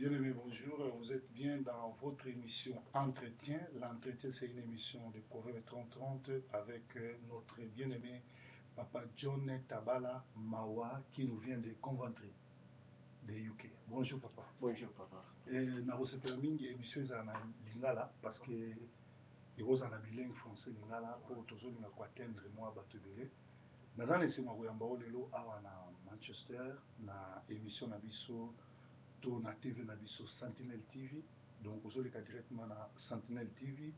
Bien-aimés, bonjour. Vous êtes bien dans votre émission Entretien. L'entretien, c'est une émission de Proverbe 30-30 avec notre bien-aimé Papa John Tabala Mawa qui nous vient de Coventry, de UK. Bonjour, Papa. Bonjour, Papa. Na rosepela mingi émission ezala na lingala parce que ekozala na bilingue français lingala mpo tozolinga koatteindre mwa bato ebele. naza na esengo ya koyamba o lelo awa na Manchester na émission na biso to na TV na biso Sentinel TV. Donc ozoleka directement na Sentinel TV,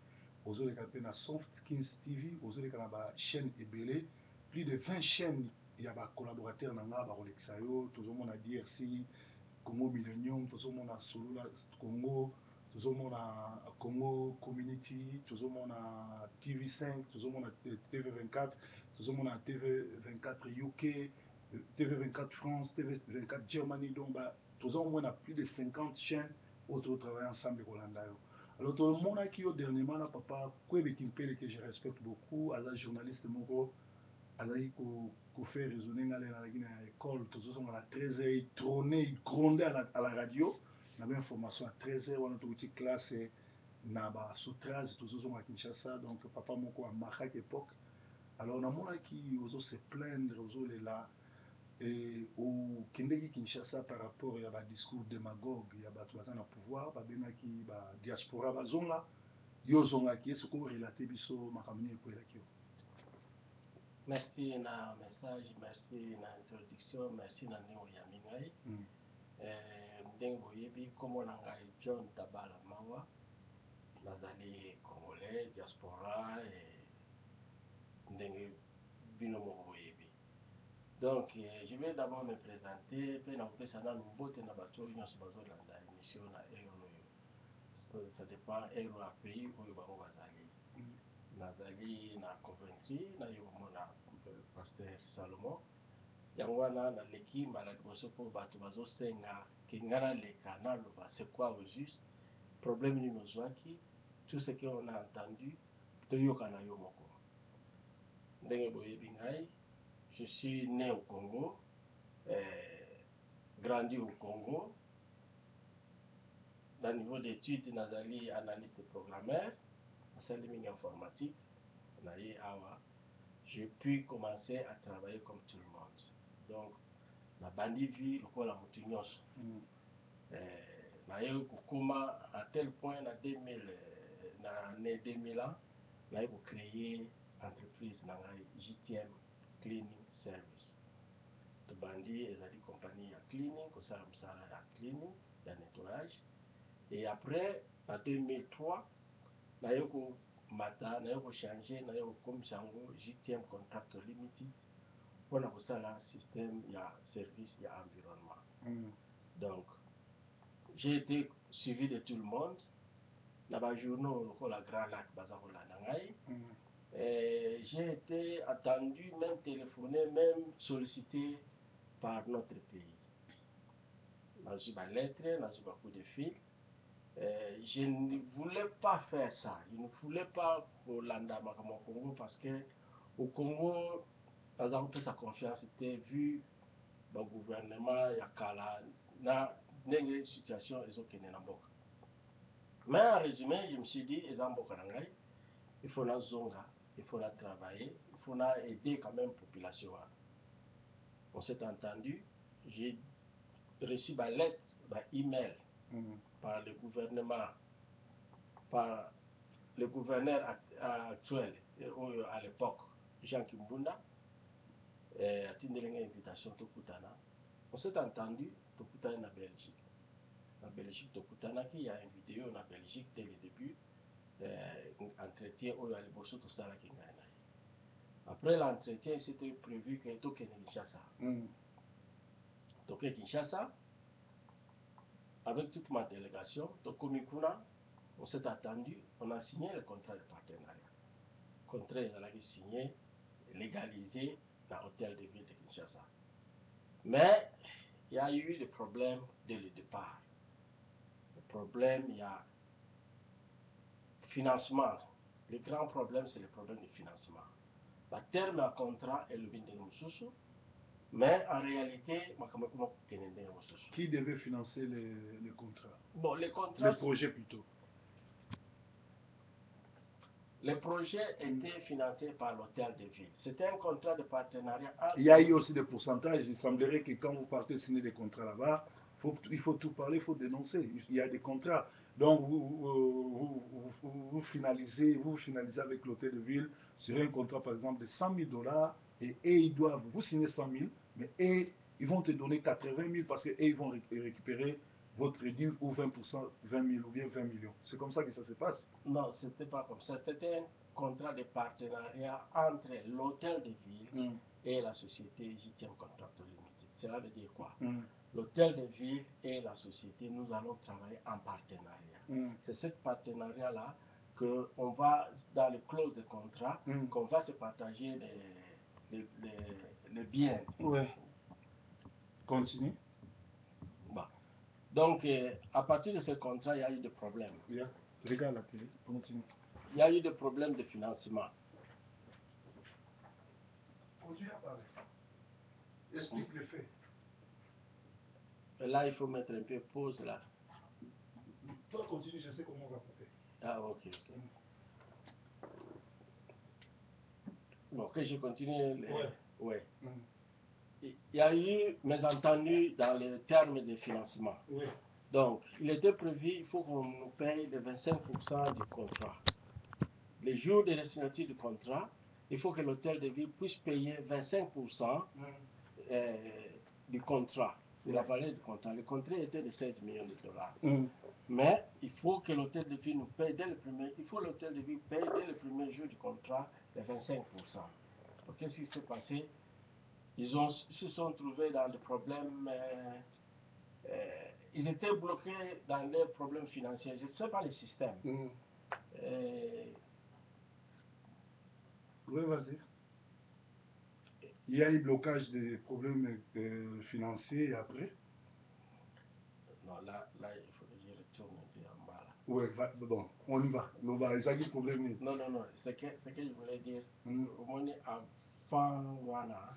ozoleka pe na Softkins TV, ozoleka na ba chaîne ebele, plus de 20 chaînes ya ba collaborateurs na nga ba kolekisa yo. Tozomona DRC Congo Millennium, tozomona Solula Congo, tozomona Congo Community, tozomona TV5, tozomona TV24, tozomona TV24 UK, TV24 France, TV24 Germany. Donc tous au moins plus de 50 chaînes où travaillent ensemble pour l'Andayo. Alors tout le monde qui est dernièrement là, papa, Kimpele que je respecte beaucoup, à la journaliste Moko, à la qui fait raisonner à l'école, tous à la 13h, trôner, gronder à la radio, on avait information à 13h, on a une petite classe, na ba soutraz, tous à Kinshasa, donc papa Moko à Mahak époque. Alors on a mon qui osent se plaindre, osent les là. Et au Kendeki Kinshasa par rapport à un discours démagogue, il y a un pouvoir, il y a diaspora, il y a qui est ce qu'on relate biso makamini pour la kio. Merci na message, merci na introduction, merci na neo ya mingai. Ndengo yebi komo na ngai John Tabala Mawa, nazali congolais diaspora et ndenge bino moko yebi. Donc, je vais d'abord me présenter, puis après ça, na mbote na bato nyonso bazolanda émission na Elo. Ça dépend Elo a pays oyo bango bazali. Nazali na Coventry, na yo mona pasteur Salomon. Yango wana na leki mbala liboso po bato bazosenga kengana leka na loba c'est quoi au juste problème ni nozwaki tout ce qu'on a entendu toyoka na yo moko. Ndenge boyebi ngai, je suis né au Congo, grandi au Congo. Dans le niveau d'études, nazali analyste programmeur, en informatique. J'ai pu commencer à travailler comme tout le monde. Donc, la bandi vie, le quoi la moutignos. À tel point, en 2000 ans, j'ai créé l'entreprise JTM Cleaning Service. Le bandi est une compagnie à cleaning, à cleaning, à nettoyage. Et après, en 2003, j'ai changé, comme JTM Contract Limited, pour un système de service et environnement. Donc, j'ai été suivi de tout le monde. Dans les journaux, le Grand Lac, j'ai été attendu, même téléphoné, même sollicité par notre pays. J'ai eu des lettres, j'ai eu beaucoup de fils. Je ne voulais pas faire ça. Je ne voulais pas au Congo parce que au Congo, par exemple, sa confiance était vue le gouvernement, il y a une situation, mais en résumé, je me suis dit, il faut la zonga, il faut la travailler, il faut aider quand même la population. On s'est entendu, j'ai reçu ma lettre, ma email par le gouvernement, par le gouverneur actuel, à l'époque, Jean Kimbunda, a tenu une invitation Tokutana. On s'est entendu, Tokutana en Belgique. En Belgique, Tokutana, il y a une vidéo en Belgique dès le début, entretien où il y a le bosso tout ça. Après l'entretien, c'était prévu que Toké Kinshasa. Toké Kinshasa, avec toute ma délégation, Tokomikuna, on s'est attendu, on a signé le contrat de partenariat. Le contrat est signé, légalisé dans l'hôtel de ville de Kinshasa. Mais il y a eu des problèmes dès le départ. Le problème, il y a financement. Le grand problème, c'est le problème du financement. Le terme à contrat est le Bindeng Moussoussou. Mais en réalité, qui devait financer les contrats? Bon, les contrats, Les projets plutôt. Les projets étaient financés par l'hôtel de ville. C'était un contrat de partenariat. Il y a eu aussi des pourcentages. Il semblerait que quand vous partez signer des contrats là-bas, il faut tout parler, il faut dénoncer. Il y a des contrats. Donc vous finalisez avec l'hôtel de ville sur un contrat par exemple de 100 000 $ et ils doivent, vous signer 100 000, mais ils vont te donner 80 000 parce qu'ils vont récupérer votre réduit ou 20%, 20 000 ou bien 20 millions. C'est comme ça que ça se passe. Non, ce n'était pas comme ça. C'était un contrat de partenariat entre l'hôtel de ville et la société JTM Contractor Limited. Cela veut dire quoi? L'hôtel de ville et la société, nous allons travailler en partenariat. C'est ce partenariat-là qu'on va, dans les clauses de contrat, qu'on va se partager les biens. Ouais. Continue. Bon. Donc, à partir de ce contrat, il y a eu des problèmes. Yeah. Regarde la télé. Continue. Il y a eu des problèmes de financement. Continue à parler. Explique les faits. Et là, il faut mettre un peu pause là. Toi, continue, je sais comment on va couper. Ah, ok. Bon, que je continue. Ouais. Il y a eu mésentendus dans les termes de financement. Oui. Donc, il était prévu, il faut qu'on nous paye les 25% du contrat. Les jours de la signature du contrat, il faut que l'hôtel de ville puisse payer 25% du contrat, de la valeur du contrat. Le contrat était de 16 millions de $. Mais il faut que l'hôtel de ville nous paye dès le premier, il faut que l'hôtel de ville paye dès le premier jour du contrat les 25%. Donc, qu'est-ce qui s'est passé? Ils se sont trouvés dans des problèmes, ils étaient bloqués dans leurs problèmes financiers. Je ne sais pas le système. Oui, vas-y. Il y a eu blocage des problèmes financiers et après? Non, là, il faut que je retourne un peu en bas. Oui, bon, on y va. On va. Il s'agit de problème. Non, ce que je voulais dire, au moins avant Wana,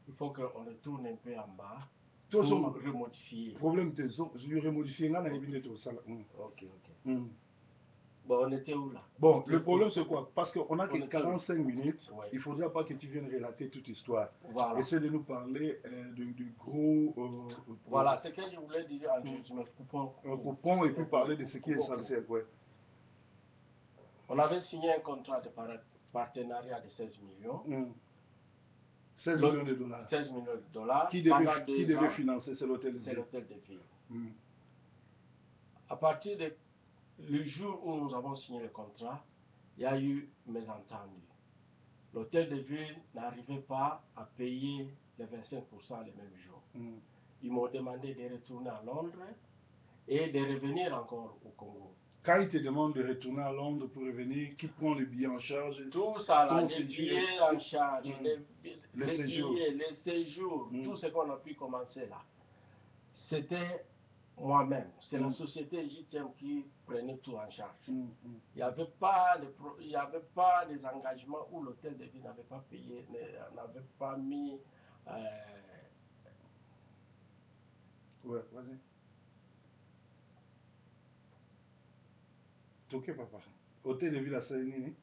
il faut qu'on retourne un peu en bas pour remodifier. Problème de remodifier, là, on a Ok. Bon, on était où là? Bon, le problème c'est quoi? Parce qu'on n'a que 45 minutes, il ne faudra pas que tu viennes relater toute l'histoire. Voilà. Essaie de nous parler du gros... voilà, ce que je voulais dire en résumé, coupons et puis parler de ce qui est essentiel. Ouais. On avait signé un contrat de partenariat de 16 millions. 16 millions de dollars. 16 millions de dollars. Qui devait financer? C'est l'hôtel de ville. C'est l'hôtel de ville. À partir du jour où nous avons signé le contrat, il y a eu mésentendus. L'hôtel de ville n'arrivait pas à payer les 25% le même jour. Ils m'ont demandé de retourner à Londres et de revenir encore au Congo. Quand ils te demandent de retourner à Londres pour revenir, qui prend le billet en charge? Tout ça, là, les billets en charge, les séjours, billets, les séjours, tout ce qu'on a pu commencer là. C'était moi-même, c'est la société JTM qui prenait tout en charge. Il n'y avait pas des engagements où l'hôtel de ville n'avait pas payé, n'avait pas mis... Ouais, vas-y. Ok, papa. Hôtel de ville à Saint-Denis.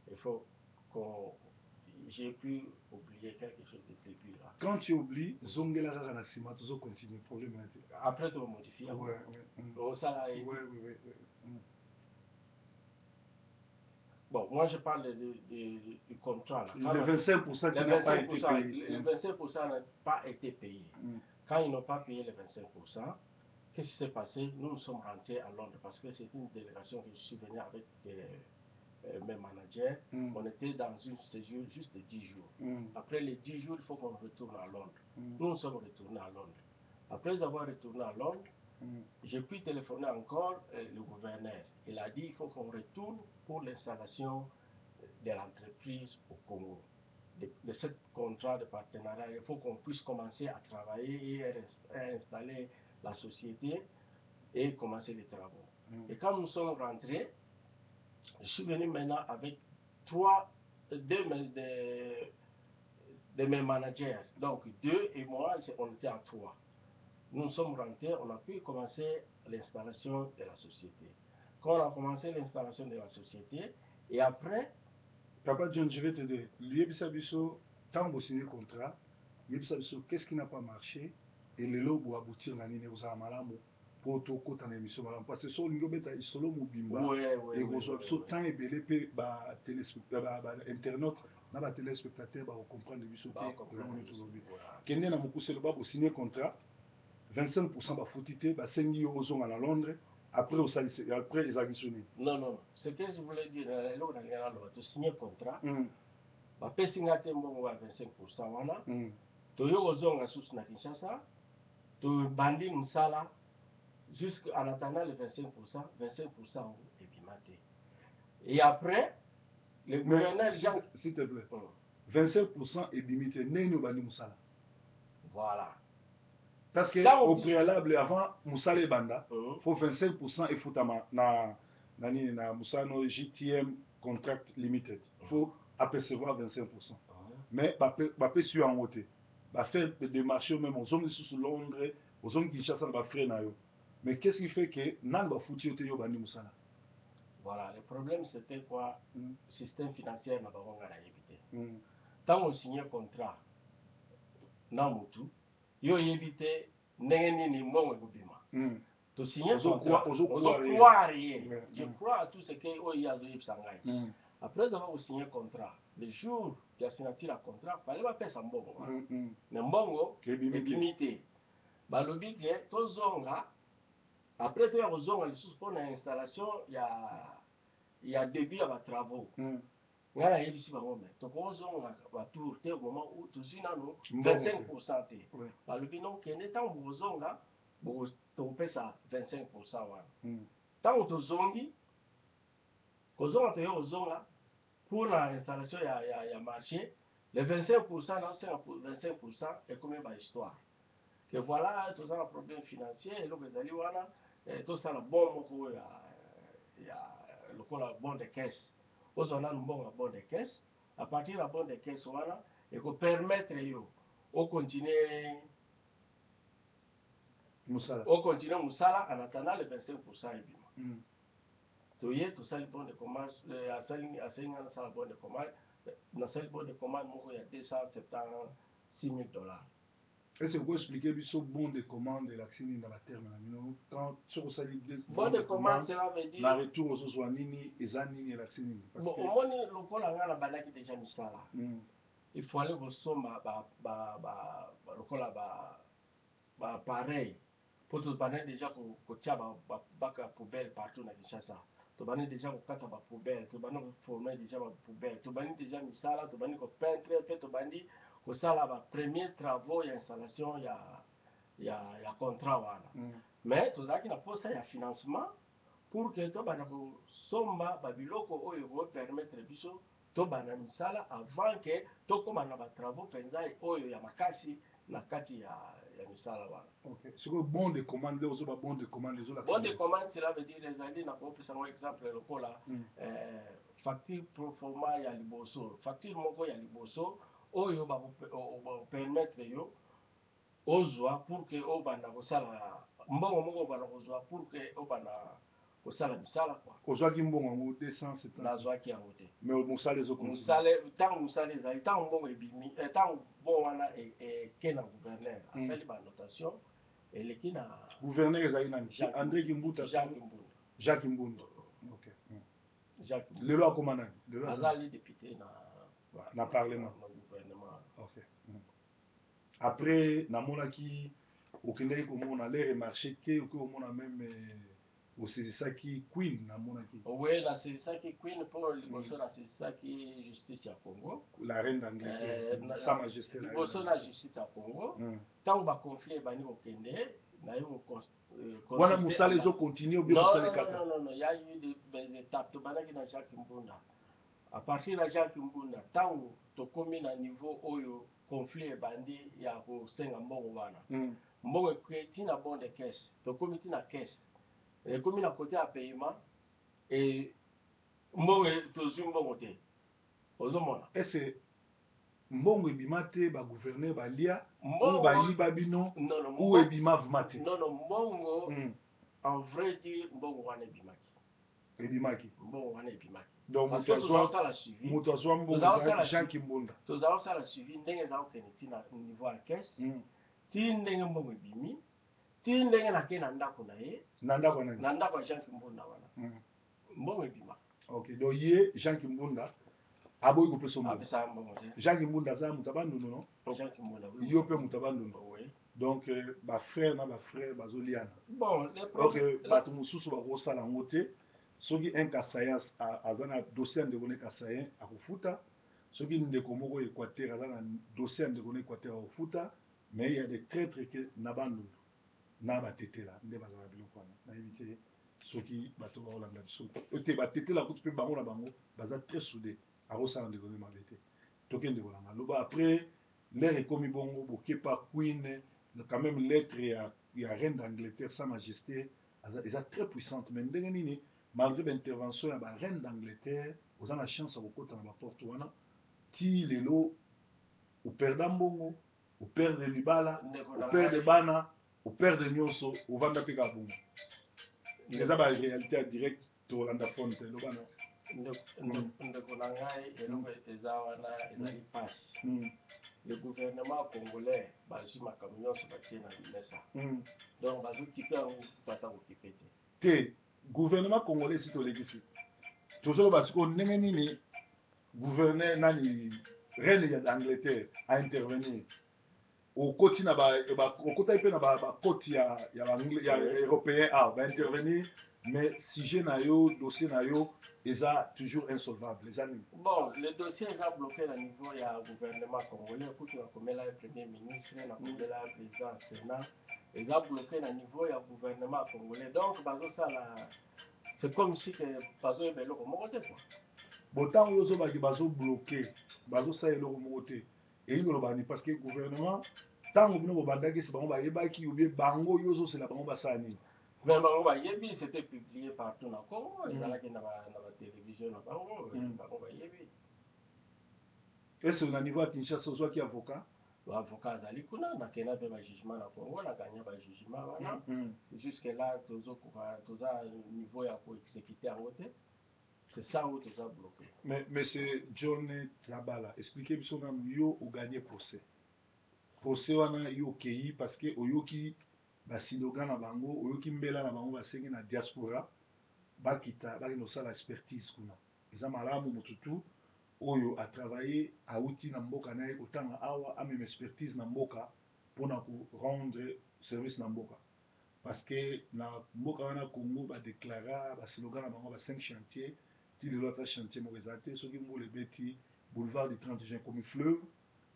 Il faut qu'on... J'ai pu oublier quelque chose de début là. Quand tu oublies, Zongela Ranasima, tu continues. Problème. Après, tu vas modifier. Oui. Bon, moi je parle du contrat. Là. Les 25% qui n'ont pas été payés. Les 25% n'ont pas été payés. Quand ils n'ont pas payé les 25%, qu'est-ce qui s'est passé? Nous sommes rentrés à Londres parce que c'est une délégation que je suis venu avec mes managers. On était dans une séjour juste de 10 jours. Après les 10 jours, il faut qu'on retourne à Londres. Nous sommes retournés à Londres. Après avoir retourné à Londres, j'ai pu téléphoner encore le gouverneur. Il a dit qu'il faut qu'on retourne pour l'installation de l'entreprise au Congo. De ce contrat de partenariat, il faut qu'on puisse commencer à travailler et à installer la société et commencer les travaux. Et quand nous sommes rentrés, je suis venu maintenant avec 3 de mes managers. Donc, 2 et moi, on était à 3. Nous sommes rentrés, on a pu commencer l'installation de la société. Quand on a commencé l'installation de la société, et après... Papa John, je vais te dire, lui, quand vous signez le contrat, qu'est-ce qui n'a pas marché et les lots pour aboutir à l'année aux Amalamu pour tout côté en émission. Parce que sur l'Union Beta, ils sont là, Moubimba, et vous avez temps et belé, internautes, na ba téléspectateurs ba comprendre biso te kende na mokuse ba signer contrat 25% ba foutité ba sengi yo ozonga na Londres après ils additionnent. Non, ce que je voulais dire là on a tu signer contrat ba pesinga te mbongo wa 25% wana to yo ozonga susu na Kinshasa to bandi musala jusqu'en attendant les 25% est bimaté. Et après le gouverneur s'il te plaît 25% est limité. Voilà. Parce que au préalable, avant Moussala et Banda, il faut 25% et faut na Moussano JTM Contract Limited. Il faut apercevoir 25%. Mais pas sur en haute. Va faire des marchés même aux hommes sous Londres, aux hommes qui chassent va faire na yo. Mais qu'est-ce qui fait que nan va foutu au Bani Moussala? Voilà, le problème c'était quoi? Le système financier n'a pas évité. Tant on signe un contrat, Namutu, yo évité n'engeni mbongo bubima. Tu signes un contrat, je crois à tout ce que Oya Zoïb Sangai. Après avoir signé un contrat, le jour qui a signé le contrat, il fallait pas faire ça mbongo. Mais mbongo est limité. Balobi que tozonga après tu as besoin de pour l'installation, il y a début à vos travaux. Ngala yebisi bango mais to kozonga ba tour te au moment où tu zina no 25% te. Balobi non kende tant bozonga bo to pesa 25% wana. Tant to zongi kozonga te ozonga pour l'installation ya marché, les 25% là c'est 25% et combien ba histoire. Que voilà, tout ça un problème financier et donc les wana tout ça la bon moko ya le bon de caisse. Aux on a un bon de caisse. À partir de la bonne de caisse voilà et que permettre yo au continuer Moussala en attendant les 25% et bien. Tout ça le bon de commande à ça la bonne de commande dans cette bonne de commande il y a $276,000. Est-ce que vous pouvez expliquer le bon de commande de l'action dans la terme? Quand sur ça bon de commande, cela veut dire. La retour aux Oswanini et Zanini et l'action. Bon, au moins, le pôle a la balade qui déjà mis là. Il faut aller au sommet, pareil. Pour te banner déjà que tu as une poubelle partout dans Kinshasa. Tu banner déjà que tu as une poubelle. Tu banner former déjà une poubelle. Tu banner déjà mis ça là. Tu banner que peintre, tu banner que ça là, premier travaux et installation, il y a contrat. Mais tout ça qui n'a pas ça, il y a financement pour que tu banner que somma babiloko oyo permettre biso to banner misala avant que tu commences à travaux penza oyo ya makasi na kati ya misala wana. OK. C'est que bon de commande les autres bon de commande les autres. Bon de commande cela veut dire les alliés n'a pas pris un exemple le cola facture pro forma ya liboso facture moko ya liboso oyo ba permettre yo ozwa pour que o banda ko sala mbongo moko bana kozwa pour que o banda ko sala misala quoi. Kozwa ki mbongo ngo 270. Na zwa ki yango te. Mais musala les autres. Musala les alliés tant mbongo ebimi tant bon wana et kena gouverneur a fait la notation. Et le qui n'a gouverneur Zaïnan André Kimbuta Jacques Mbunda. OK. Jacques le loi commandant le Azali député na parlement gouvernement. OK. Après na monaki okendeki komona l'air marché ke okomona même au Sisaki Queen na monaki. Oui, la Sisaki Queen pour le bosso la Sisaki justice à Congo. La reine d'Angleterre, sa majesté la bosso la justice à Congo. Tant ba conflit bani okende na yo voilà musala les autres continuent bien musala kata. Non, il y a eu des étapes to banaki na Jacques Mbunda. À partir de Jacques Mbunda, tant to komi na niveau oyo conflit bandi ya ko senga mbongo wana. Mbongo kweti na bon de caisse. To komi na caisse. Et comme il a côté à paiement et mbongo to zumbo moté. ozomona ese mbongo ebima te bagouverneur balia Mbongo- ou bayiba bino non non ou ebima vuma te non non mbongo Mm. en vrai dire mbongo wana ebimaki ebimaki mbongo wana ebimaki donc parce que tozosala suivi moto azwa mbongo tozosala ezalaki Jean suivi. Kimbunda tozosala suivi ndenge eza kokende ti na niveau ya caisse Mm. ti ndenge mbongo ebimi ti ndenge nake na ndako na ye na ndako nani na ndako ya Jean Kimbunda wana Mm. mbongo ebima ok donc ye Jean Kimbunda aboyi kopesa mbongo apesaka mbongo te Jean Kimbunda aza moto abandundu no Jean Kimbunda yo mpe moto abandundu oui. donc bafrère na bafrère bazoliana bon ok bato mosusu bakosala yango te soki un kasayen aza na dossier ya ndeko na kasayen akofuta soki ndeko moko équateur aza na dossier ya ndeko na équateur akofuta mais il y a des traîtres ke na bandundu na batetela nde bazala biloko wana nayebi te soki bato bakolanda biso te batetela kutu mpe bango na bango baza très soudé akosala ndeko nde mabe te tokende kolanga loba après l'air ekomi bongo bokepa queen quand même lettre ya reine d'Angleterre sa majesté eza très puissante mais ndenge nini malgré l'intervention ya reine d'Angleterre oza na chance ya kokota na baporte wana ti lelo operda mbongo operde libala operde bana operde nyonso ovanda mpe ka bongo eza baréalité ya direct tolanda fonte elobana ndeko na ngai eloko eza wana ezali mpasi le gouvernement congolais bazwi makambo nyonso batie na mesa donc bazokipe yango bata kokipe te te gouvernement congolais esi tolekisi tozoloba sikoyo ndenge nini gouverneur nani reine ya d'Angleterre aintervenir okoti na okotaki mpe na bakoti ya européen baintervenir mais sujet na yo dossier na yo eza toujours insolvable eza nini bon le dossier eza bloqué na niveau ya gouvernement congolais kutu nakomela ye premier ministre nakomela ye président sénat eza bloqué na niveau ya gouvernement congolais donc bazosala c'est comme si que bazoyeba eloko moko te quoi botango oyo ozobaki bazobloke bazosala eloko moko te eyi koloba ni parce que gouvernement ntango bino bobandaki esi bango bayebaki obie bango oyo ozosela bango basala nini mais bango bayebi c'était publié partout na Congo ezalaki na batélévision na bango bango bayebi ese na niveau ya Kinshasa ozwaki avocat avocat azali kuna nakenda mpe bajugement na Congo nakanya bajugement wana jusque là toza niveau ya koexécute yango te c'est ça oyo toza bloqué mais monsieur John Zabala expliquez biso nanu yo oganye procès wana yo okei parce que oyoki basiloga na bango oyoki mbela na bango basengi na diaspora bakita bakende kosala expertise kuna eza malamu motu tu oyo atravaille auti na mboka na ye kotanga awa amema expertise na mboka mpona korendre service na mboka parce que na mboka wana Congo badeklara basiloga na bango ba 5 chantier ti lelo ata chantier moko eza te soki mbula ebeti boulevard du 30 juin komi fleuve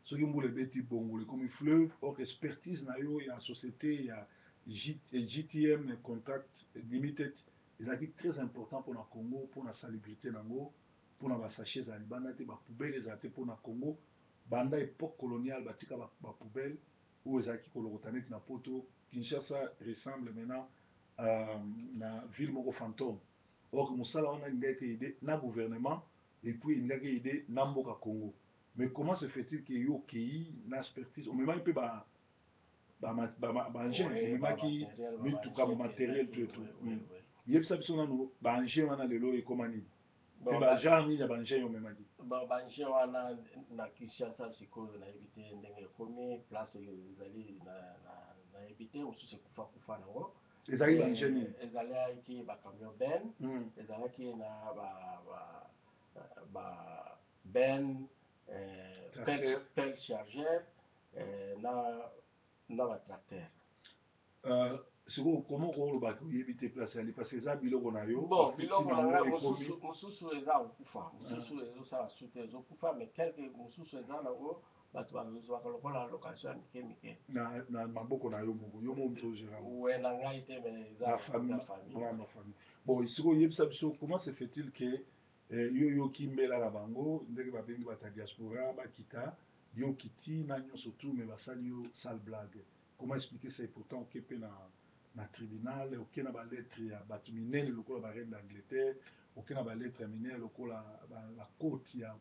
soki mbula ebeti bongolo ekomi fleuve or expertise na yo ya société ya JTM Contact Limited ezalaki très important mpona Congo mpona salubrité nango mpona basachet ezala libanda te bapoubele ezala te mpona Congo banda époque coloniale batika bapoubele oyo ezalaki kolokota neti na poto Kinshasa ressemble maintenant na ville moko fantôme or mosala wana elingaki aide na gouvernement et puis elingaki aide na mboka Congo mais comment se fait-il que yo okei na expertise omemaki mpe baengin omemaki mituka matériel to etu yebisa biso nano baengin wana lelo ekoma nini te bagenre nini ya baengin yo omemaki baengin wana na Kinshasa sikoyo nayebi te ndenge ekomi place oyo ezali nayebi te mosusu ekufa nango ezalaki baengin nini ezalaki bacamion ben ezalaki na ben pelle chargeur na batracteur sikoyo koma okolobaki oyebi te place yali parce eza biloko na yo bon biloko na ngai mosusu eza kokufa mosusu ezosala sute ezokufa mais quelque mosusu eza nango bato bazwaka lokola location ya mike na maboko na yo moko yo moto ozera we na ngai te mais eza famille bon sikoyo oyebisa biso comment se fait-il que yo yoki mbela na bango ndenge babengi bata diaspora bakita yo okiti na nyonso tu mais basali yo sale blague comment expliquer ça et pourtant oke mpe na tribunal oke na balettre ya bato minene lokola bareine d'Angleterre aucun a lettre terminée la côte ya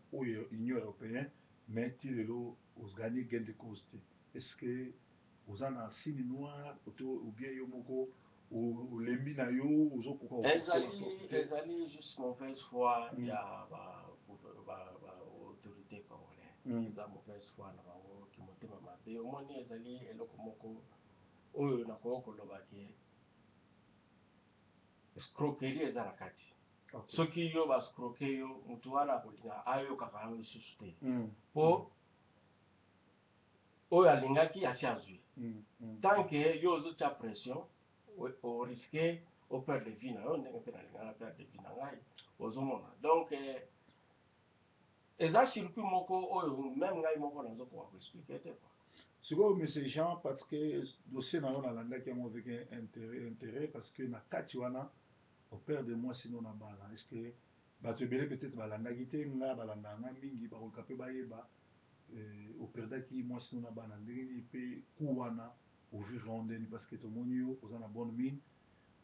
Union européenne mais ti lelo ozgani gain de cause te. Est-ce que oza na signe noire ou bien yo moko olembi na yo ozokoka ezali juste mauvaise foi ya autorité congolais eza mauvaise foi na bango kimotema mabe omoni ezali eloko moko oyo nakoki koloba ke escroquerie eza na kati soki yo bascroke yo motu wana akolinga ayokaka yango lisusu te mpo oyo alingaki asi azwi tant que yo ozotia pression oriske operdre vie na yo ndenge mpe nalingaka na perdre vie na ngai ozomona donc eza circuit moko oyo même ngai moko nazokoka koexplike te sikoyo monsieur Jean parce que dossier na yo nalandaki yango avec intérêt parce que na kati wana operdre mwasi no na bana est ce que bato ebele peut-être balandaki te nga balandaka nga mingi bakoka mpe bayeba operdaki mwasi no na bana ndenge nini mpe ku wana ovivre ndeni parce que tomoni yo oza na bonne mine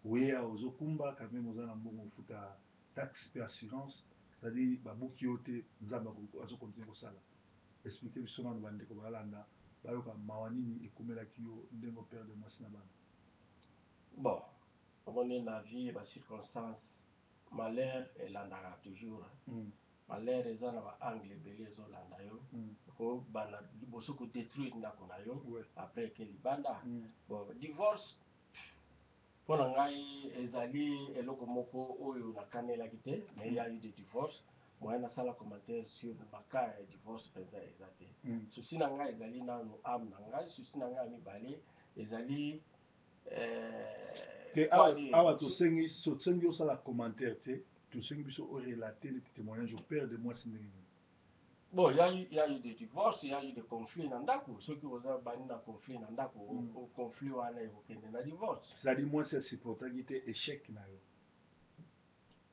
oyeya ozokumba quand même oza na mbongo ofuta taxe mpe assurance c'est-à-dire babuki yo te nzambe azokontinue kosala explike biso nano bandeko balanda bayoka mawa nini ekumelaki yo ndenge operdre mwasi na bana. Bon omoni na vie bacirconstance malheur elandaka toujours malheur eza na baangle ebele ezolanda yo ko bana liboso kodétruire ndako na yo après eke libanda bon divorce mpo na ngai ezali eloko moko oyo nakanelaki te mais ya eu de divorce moyen nasala commentaire sur maka ya divorce mpenza eza te susi na ngai ezali nano ame na ngai susi na ngai ya mibale ezali awa tosengi osala commentaire te tosengi biso orelate le témoignage opère de mwasi ndenge nini. Bon, il y a eu des divorces, il y a eu des conflits dans ndako. Ceux qui ont banni dans conflit dans ndako, au conflit ou à la divorce. C'est-à-dire moi c'est supportaki te échec na yo.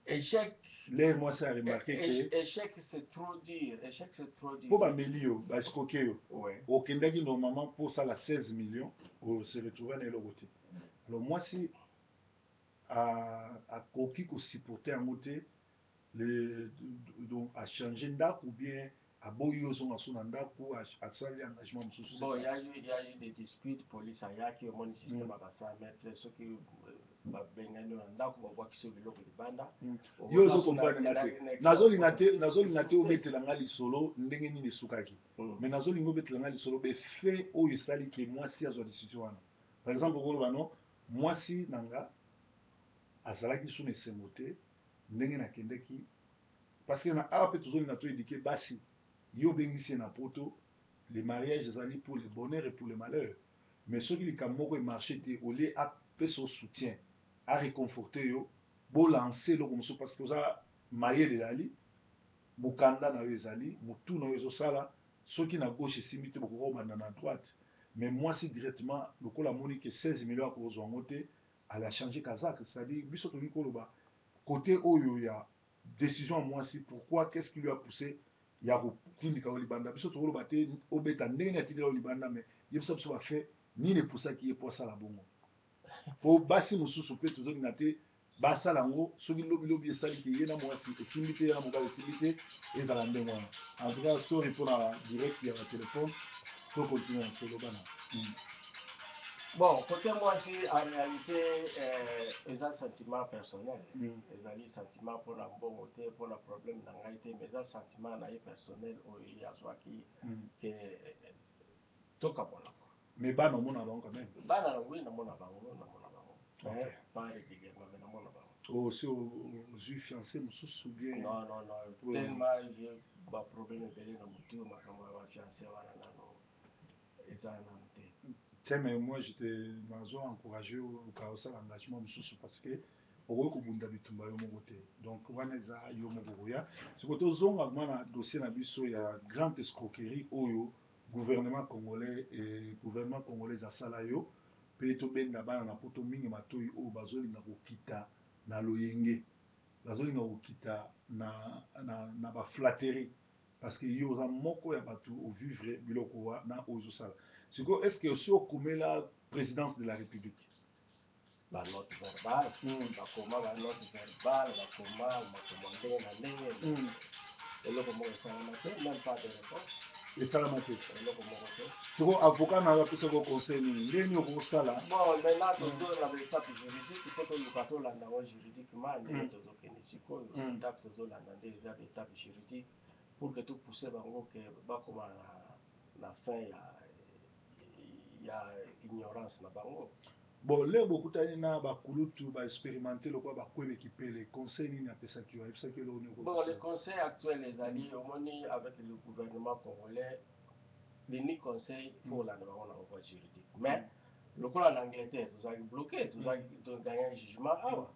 Échec. Les moi ça remarqué que échec c'est trop dur, échec c'est trop dur. Pour ba melio, ba escroquer yo. Ouais. Au kendaki normalement pour ça la 16 millions, on se retrouver dans le côté. Alors moi si à koki ko supporter en côté donc à changer ndako ou bien à boyo son à son ndako à sali engagement mususu. Bon, il y a eu des disputes police ayaki au mon système à basa mettre ceux qui bengano ndako ba ki so biloko libanda. Yo zo comprendre nazolinga te obetela ngali solo ndenge nini sukaki. Mais nazolinga obetela ngali solo be fait oyo sali ke moi si azo décision wana. Par exemple ko bano moi si nanga azalaki sous esengo te ndenge nakendeki parce que na ape tozoli na to éduquer basi yo bengisi na poto les mariages ezali pour le bonheur et pour le malheur mais soki likambo moko emarché te olie ape son soutien a réconforter yo bo lancer eloko mosusu parce que oza mayele ezali mokanda na yo ezali motu na yo ezosala soki na gauche esimbi te bokoka obanda na droite mais mwasi directement lokola amoni ke 16 millions akozwa yango te ala changer kazaka c'est-à-dire biso tolingi koloba côté oyo ya décision à mwasi pourquoi qu'est-ce qui lui a poussé ya kotindika o libanda biso tokoloba te obeta ndenge na tindika o libanda mais ye biso biso bafe nini epusaki ye po asala bongo po basi mosusu mpe tozolinga te basala yango soki lobilobi esali ke ye na mwasi esimbi te ye na mobali esimbi te ezala ndenge wana en tout cas story mpona direct ya batelefone to continue na kolobana. Bon, côté moi, c'est en réalité un sentiment personnel. Un sentiment pour un bon côté, pour un problème dans l'anxiété, mais un sentiment personnel où il y a soit qui tout comme on. Mais bah non mon avant quand même. Bah non oui non mon avant, non mon avant. Mais pas régulièrement mais non mon avant. Oh si au fiancé me souvient. Non tellement j'ai pas problème de dans mon tour ma camarade fiancé voilà non. Et ça non. Tiens, mais moi j'étais encouragé au carrossel l'engagement parce que au kubunda bitumba yo moko te donc wana eza yo moko ya sikoto zonga mwana dossier na biso ya grande escroquerie oyo gouvernement congolais asala yo pe to benga bana na poto mingi matoi oyo bazolinga kokita na loyenge bazolinga kokita na ba flatterie parce que yo za moko ya bato au vivre biloko na ozo sala. Est-ce que aussi au la présidence de la République banote verbal bakoma banote verbal bakoma makomo ndenge na ndenge eloko moko esalama te même pas de réponse esalama te eloko moko te siko avocat na apesa ko conseil nini ndeni okosala bon maintenant tozola baétape juridique mpo toluka tolanda ngo juridiquement ndenge tozokende sikoyo ndako tozolanda nde eza baétape juridique pour que topousse bango ke bakoma na fin ya ignorance na bango. Bon, leo bokutani na bakulutu baexpérimenté lokola bakwebeki pele conseil nini apesaki yo ayebisaki eloko nini bon le conseil actuel ezali omoni avec le gouvernement congolais l'unique conseil pour olanda bango na voie juridique mais lokola na Angleterre tozalaki bloqué tozalaki togagné un jugement awa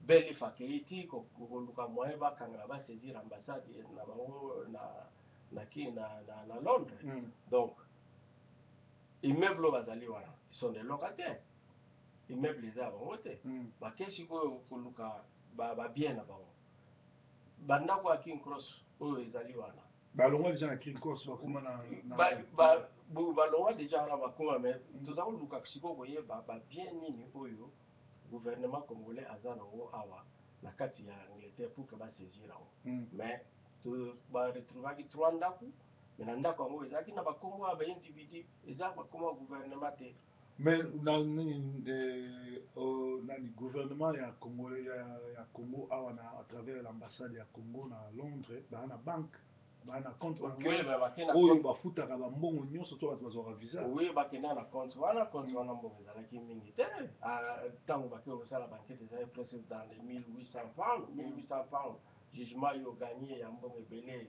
beli fakei ti koluka moyen bakanga basaisir ambassade na bango na Londres donc immeuble oyo bazali wana ils sont des locataires immeuble eza ya bango te bake sikoyo koluka babien na bango bandako ya King Cross oyo ezali wana balongwa deja na King Cross bakoma balongwa deja wana bakoma mais toza koluka sikoyo koyeba babien nini oyo gouvernement congolais aza nango awa na kati ya Angleterre pour que basaisir yango mais baretrouvaki 3 ndako mais na ndako yango ezalaki na bakombo ya baindividu eza bakombo ya gouvernement te mais nani gouvernement ya Congo ya Congo awa na à travers l'ambassade ya Congo na Londres bana banque bana compte bancaire oyo bafutaka bambongo nyonso to bato bazwaka visa oui bakenda na compte wana mbongo ezalaki mingi te ntango bake kosala bankete ezali presque dans les 1800 francs jugement yo gagné ya mbongo ebele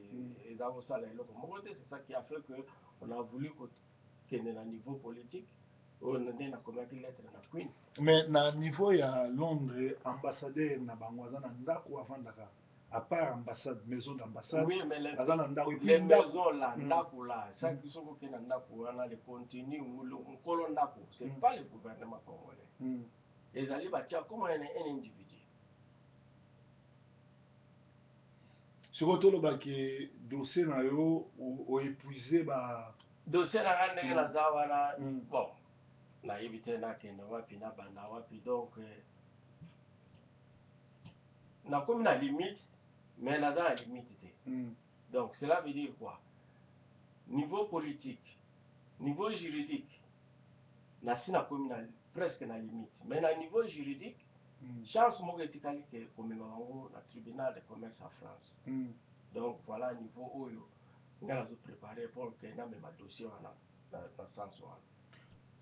eza kosala eloko moko te c'est ça qui a fait que on a voulu kokende na niveau politique oyo nde nakomaki lettre na Queen. Mais na niveau ya Londres ambassadeur na bango aza na ndako avandaka à part ambassade maison d'ambassade oui mais les maisons là ndako là ça qui sont que na ndako wana le contenu nkolo ndako c'est pas le gouvernement congolais ezali batia comme un individu siko tolobaki dossier na yo oépuisé ba dossier na nga ndenge naza wana bon nayebi te nakende wapi na banda wapi donc nakomi na limite mais naza na limite te donc cela veut dire quoi niveau politique niveau juridique nasi nakomi presque na limite mais na niveau juridique chance moko etikali ke komema bango na tribunal de commerce en France donc voilà niveau oyo nga nazoprépare pour ke namema dossier wana na sens wana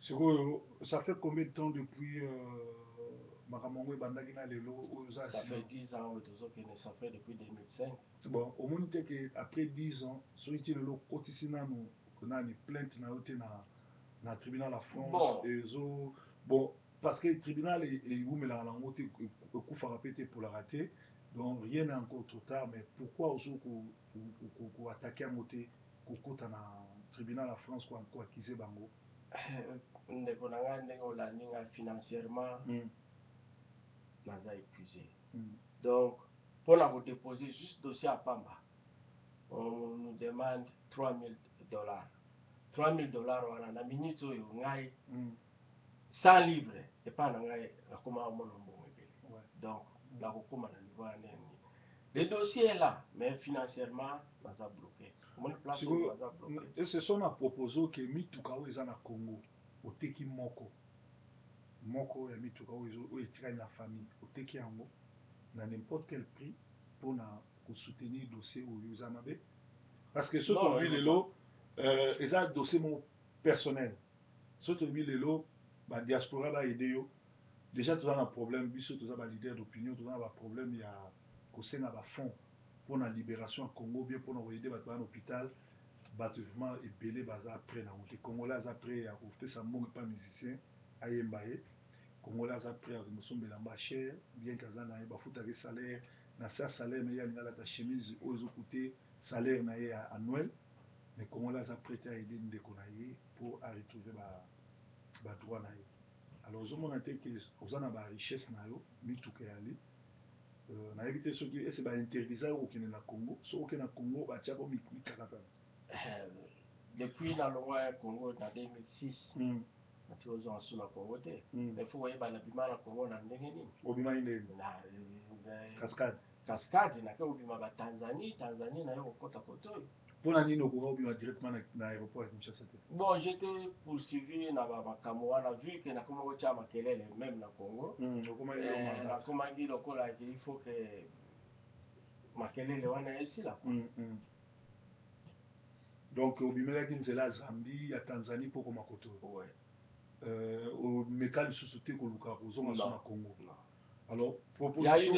sikoyo ça fait combien de temps depuis makambo yango ebandaki na lelo oyo ça fait 10 ans oyo tozokende ça fait depuis 2005 bon omoni te ke après 10 ans soki ti lelo okotisi nanu nani plainte na yo te na tribunal ya France ezo bon parce que tribunal ewumelaka nango te ekufaka pe te epolaka te donc rien n'est encore trop tard mais pourquoi ozo koattake yango te kokota na tribunal ya France koakize bango ndeko na ngai ndenge olandi nga financièrement naza épuisé donc mpona kodéposer juste dossier à Pamba on nous demande $3000 wana na minute oyo ngai 100 livres epai na ngai nakoma mona mbongo ebele donc nakokoma na niveau ya ndenge le dossier est là mais financièrement naza bloqué ce sont na proposé ke mituka oyo eza na Congo oteki moko ya mituka oyo etikali na famille oteki yango na n'importe quel prix mpona kosoutenir dossier oyo eza mabe parce que soki tobi lelo eza dossier moko personnel soki tobi lelo badiaspora baede yo déjà toza na problème biso toza balider d'opinion toza na baproblème ya kosenga bafonds mpona libération ya Congo bien mpona koyede bato bana hôpital bato vraiment ebele baza prêt na te congolais aza prêt ya kopesa mbongo epa musicien ayemba ye congolais aza prêt ya komosombela mba cher bien kaza na ye bafutaki salaire na se ya salaire na ye alingi alata chemise oyo ezokute salaire na ye ya annuel mais congolais aza prêt te aide ndeko na ye mpo aretrouve badroit na ye alors ozomona te ke oza na barichesse na yo mituka yali nayebi te soki ese bainterdisa yo kokende na Congo soki okende na Congo batia bo mikakatana depuis nalongwa ya Congo na 2006 ati ozwa nsu na Congo te il faut oyeba na bima na Congo na ndenge nini obima ine cascade cascade na ke obima ba Tanzanie na yo kokota koto mpona nini okoka obima directement na aéroport ya Kinshasa te bon j'étais poursuivi na makambo wana vu ke nakoma kotia makelele même na Congo nakomaki lokola il faut que makelele wana esila donc obimelaki nzela ya Zambie ya Tanzanie mpo koma koto omeka lisusu te koluka kozonga so na Congo. Alors, il y a eu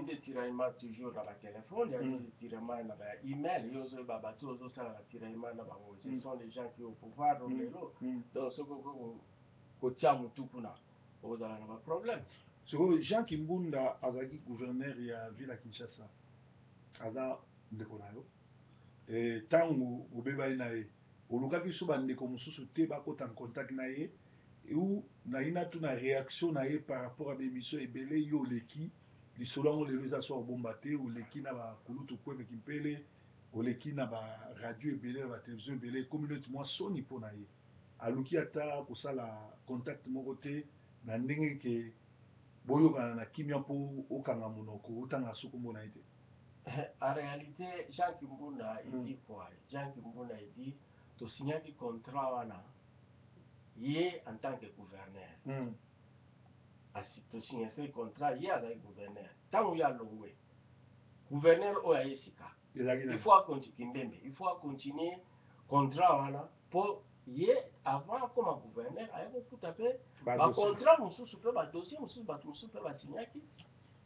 des tiraillements toujours dans la téléphone, il y a eu des tiraillements dans l'email, il y a eu des tiraillements dans bango. Ce sont des gens qui ont au pouvoir, donc ce qu'on tient tout pour nous, vous avez un problème. C'est Jean Kimbunda azaki gouverneur ya ville à Kinshasa. Aza ndeko na yo. Et tango obebali na ye, olukaki so bandeko mosusu te bakota en contact na ye. Ou naina tout na réaction na ye par rapport à l'émission ebele yo leki lisolo ngo lelo za so bombate ou leki na ba kulutu kwebe kimpele ou leki na ba radio ebele ba télévision ebele communauté moi soni pona ye aluki ata kosala contact moko te na ndenge ke boyoka na kimia po okanga monoko otanga suku mbona ite. En réalité Jean Kimbunda il dit quoi? Jean Kimbunda il dit to signer du contrat wana yé en tant que gouverneur. To signer ce contrat, yé avec gouverneur. Tant qu'il y a l'ongwe, gouverneur ou Sika. Il faut continuer contrat voilà pour yé avant comme gouverneur, avec beaucoup tapé. Ba contrat musu super ba dossier musu ba super ba signer qui.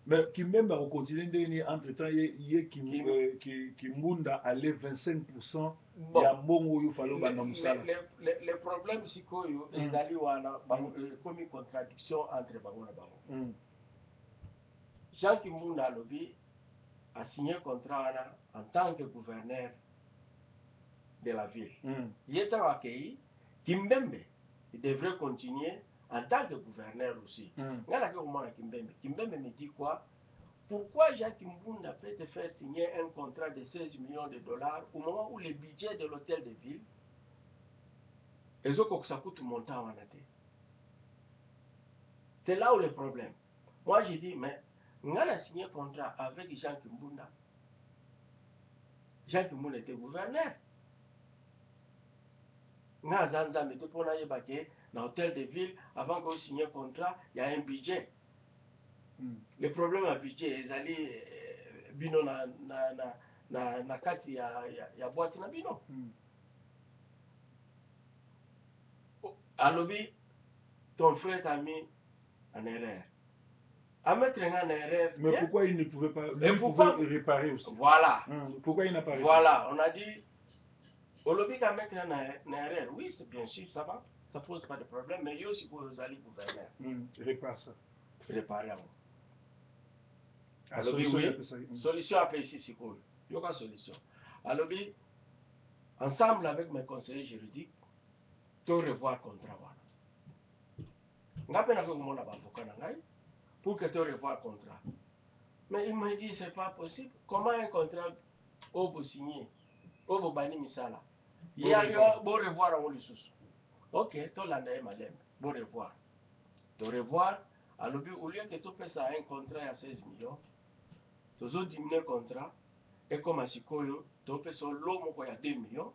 Mais Kimbemba va continuer entre-temps, Kimbunda allait 25% ya mbongo oyo falo banda musala. Les problèmes sikoyo ezali wana comme une contradiction entre bango na bango. Jean Kimbunda alobi a signé contrat wana en tant que gouverneur de la ville. Il est accueilli Kimbembe, il devrait continuer en tant que gouverneur aussi. Kimbembe me dit quoi? Pourquoi Jacques Kimbunda peut te faire signer un contrat de 16 millions de dollars au moment où le budget de l'hôtel de ville ça coûte montant en été? C'est là où le problème. Moi j'ai dit, mais on a signé un contrat avec Jean Kimbunda. Jean Kimbunda était gouverneur. Dans l'hôtel de ville, avant qu'on signe un contrat, il y a un budget. Le problème à budget, ils allaient bino na kati ya boîte na bino. Alobi, ton frère t'a mis en erreur. À mettre en erreur. Mais pourquoi il ne pouvait pas réparer aussi? Voilà. Pourquoi il n'a pas réparé? Voilà, on a dit. Olobi qu'à mettre en erreur, oui, c'est bien sûr, ça va, ça pose pas de problème, mais il y a aussi pour les alliés gouverneurs. Répare ça. Réparer. Alobi, oui, solution après ici, c'est cool. Il y a pas de solution. Alobi, ensemble avec mes conseillers juridiques, tu revoir le contrat. Ngapena que mon avocat n'angai pour que tu revoir le contrat. Mais il m'a dit c'est pas possible. Comment un contrat au vous signer, au vous bannir misala? Il y a eu beau revoir en haut sous. Ok, tu l'as dit malem, beau revoir. Tu revoir, à l'objet au lieu que tu fasses un contrat à 16 millions, tu as diminué le contrat et comme à Sikoyo, tu fais sur l'homme qui a 2 millions.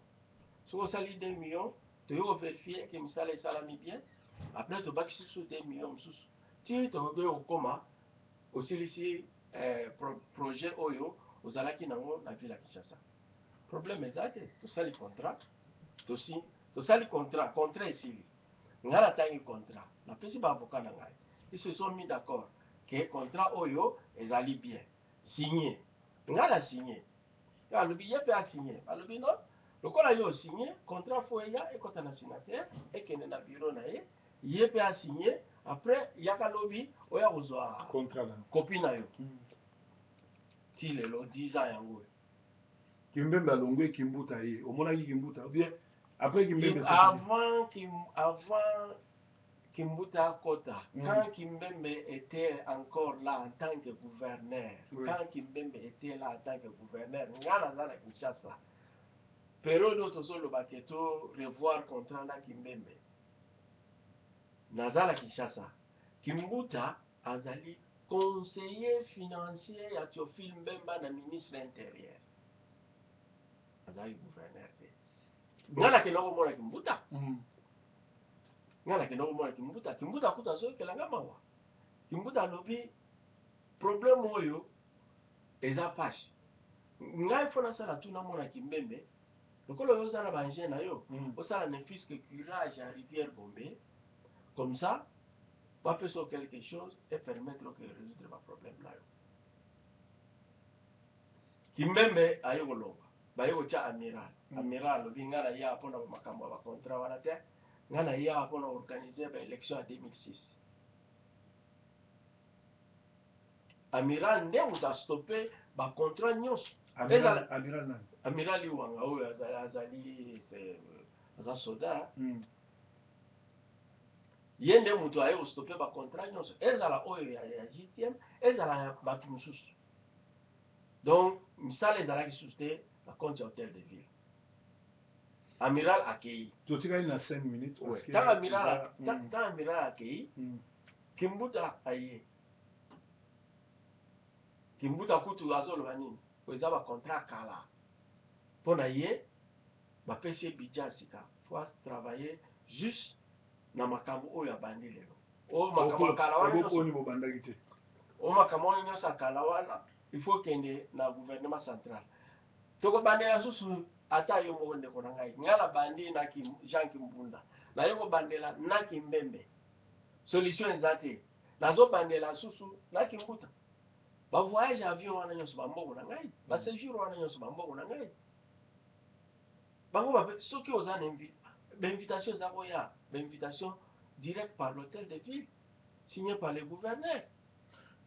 Si vous avez 2 millions, tu vas vérifier que misala est salami bien. Après, tu vas sur 2 millions. Si tu as au coma, aussi ici, projet Oyo, aux Alaki Nango, la ville à Kinshasa. Le problème est que tout ça, les contrats, tout ça, les contrats ici. Nous avons atteint le contrat. La principale avocat n'angai. Ils se sont mis d'accord que le contrat Oyo est allé bien. Signé. Nous avons signé. Le billet peut signer. Le billet non. Le cas a signé, le contrat Foya et quand on a signataire, et qu'il y a un bureau, il peut signer. Après, il y a un lobby, il y a un contrat. Copie. Si le 10 ans, Kimbemba Longwe Kimbuta ye, au moins Kimbuta, bien après Kimbemba. Avant Kimbuta Kota, quand Kimbembe était encore là en tant que gouverneur, quand Kimbembe était là en tant que gouverneur, Ngana Zana Kinshasa, période où le bateau revoir contrat là Kimbembe. nazala Kinshasa Kimbuta azali conseiller financier ya Théophile Mbemba na ministre intérieur azali gouverneur te ngala keloko mona Kimbuta ngala keloko mona Kimbuta kuta zo kelanga mawa Kimbuta alobi problème oyo eza pasi ngai fona sala tuna mona Kimbembe lokolo yo zala banje na yo osala ne fisque curage à rivière Gombe comme ça va faire quelque chose et permettre de résoudre le problème là. Kimbembe ayo kolonga bayo cha amiral amiral bingana ya pona makambo ba contrat wana te ngana ya pona organiser ba élection en 2006 amiral nde muta stopper ba contrat nyos amiral nani amiral Iwanga oyo azali c'est soda yende mutu aye stopper ba contrat nyonso ezala oyo ya JTM ezala ya batu mususu donc misala ezala ki susté la compte hôtel de ville amiral akei totikali na 5 minutes parce que tant amiral akei Kimbuta aye Kimbuta kutu azoloba nini eza ba contrat kala pona ye ba pesi budget sika faut travailler juste na makambo oyo abandi lelo o makambo kala wana ko ni bobandaki te o makambo nyonso akala wana il faut kende na gouvernement central toko bandela susu ata yo mo ndeko na ngai ngala bandi na ki Jean Kimbunda na yo ko bandela na Kimbembe solution ezate nazo bandela susu na Kimbuta ba voyage avion wana nyonso ba mbongo na ngai ba séjour wana nyonso ba mbongo na ngai bango ba soki ozana invitation za koya invitation direct par l'hôtel de ville signé par le gouverneur.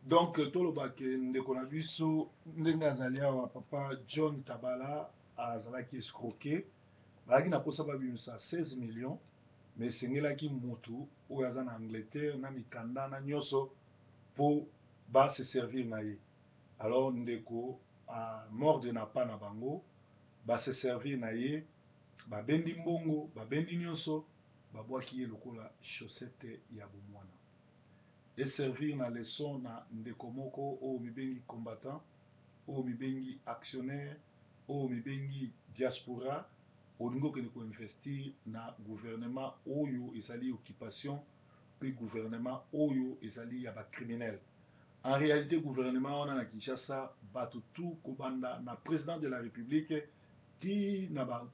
Donc tolobake ndeko na biso ndenge azali awa papa John Tabala azalaki escroqué bazalaki na posa babimisa 16 millions mais esengelaki mutu oyo aza na Angleterre na mikanda na nyonso po se servir na ye alors ndeko morde na pa na bango se servir na ye babendi mbongo babendi nyonso babwaki ye lokola chaussette ya bomwana et servir na leçon na ndeko moko oyo mibengi combattant oyo mibengi actionnaire oyo mibengi diaspora olingi okende koinvestir na gouvernement oyo ezali occupation pe gouvernement oyo ezali ya bacriminel. En réalité gouvernement wana na Kinshasa bato tout kobanda na président de la république ti na ba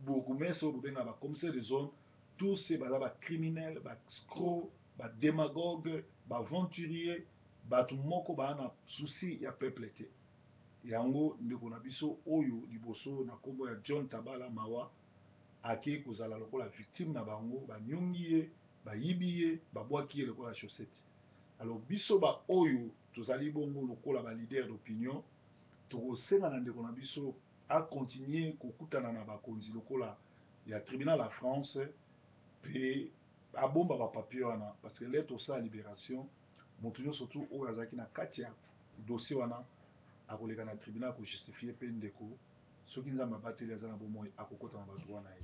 bourgmestre obenga ba commissaire de zone tous ces ba criminel ba escroc ba démagogue ba aventurier bato moko ba na souci ya peuple te yango ndeko na biso oyo liboso na kombo ya John Tabala mawa ake kozala lokola victime na bango banyongi ye bayibi ye babwaki ye lokola chaussette. Alors biso ba oyo tozali bongo lokola ba leader d'opinion tokosenga na ndeko na biso a continuer kokutana na bakonzi lokola ya tribunal la France pe abomba ba papier wana parce que lettre au sa libération moto nyonso surtout oyo azalaki na kati ya dossier wana akoleka na tribunal ko justifier pe ndeko soki nzambe abateli aza na bomoi akokota na bato wana ye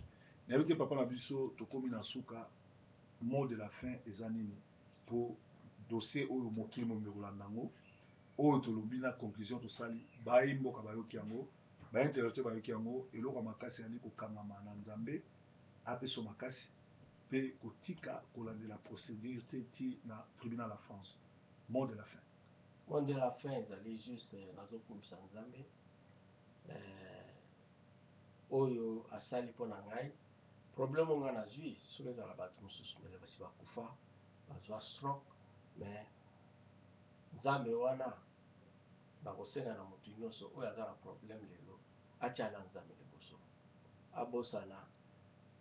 nayebi ke papa na biso tokomi na suka mot de la fin eza nini po dossier oyo mokili mombe kolanda yango oyo tolobi na conclusion tosali bayi mboka bayoki yango bainterrogateur bayoki yango eloko ya makasi yani kokangama na nzambe apeso makasi pe kotika kolandela procédure te ti na tribunal la France. Mot de la fin. Mot de la fin ezali juste nazokumisa nzambe oyo asali mpona ngai problème nga nazwi soki ezala bato mosusu mele basi bakufa bazwa stroke mais nzambe wana bakosenga na motu nyonso oyo aza na problème lelo atia na nzambe liboso abosana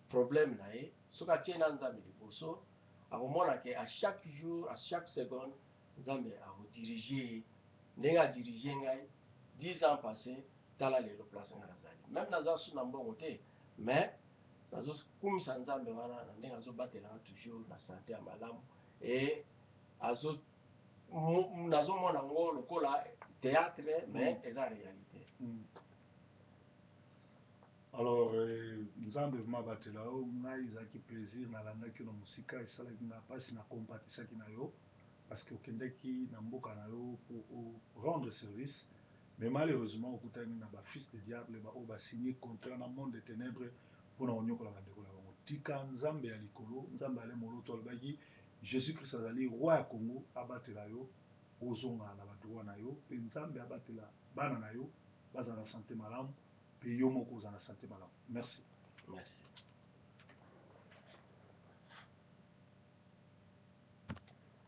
problème na ye soki atie na nzambe liboso akomona ke à chaque jour à chaque seconde nzambe akodirige ye ndenge adirige ngai 10 ans passé tala lelo place nga nazali même naza su na mbongo te mais nazokumisa nzambe wana na ndenge azobatela toujours na santé ya malamu et nazomona yango lokola théâtre mais eza réalité. Alors, nzambe vraiment batela o ngai ezalaki plaisir nalandaki na mosika esalaki nga mpasi na kompatisaki na yo parce que okendaki na mboka na yo pour rendre service mais malheureusement okutani na bafils de diable baoyo basigné contrat na monde de ténèbre mpona konyokola bandeko na bango tika nzambe ya likolo nzambe ale moloto alobaki jésus christ azali roi ya congo abatela yo ozonga na badroit na yo mpe nzambe abatela bana na yo bazala na sante malamu. Et yo moko za na santé malamu. Merci. Merci.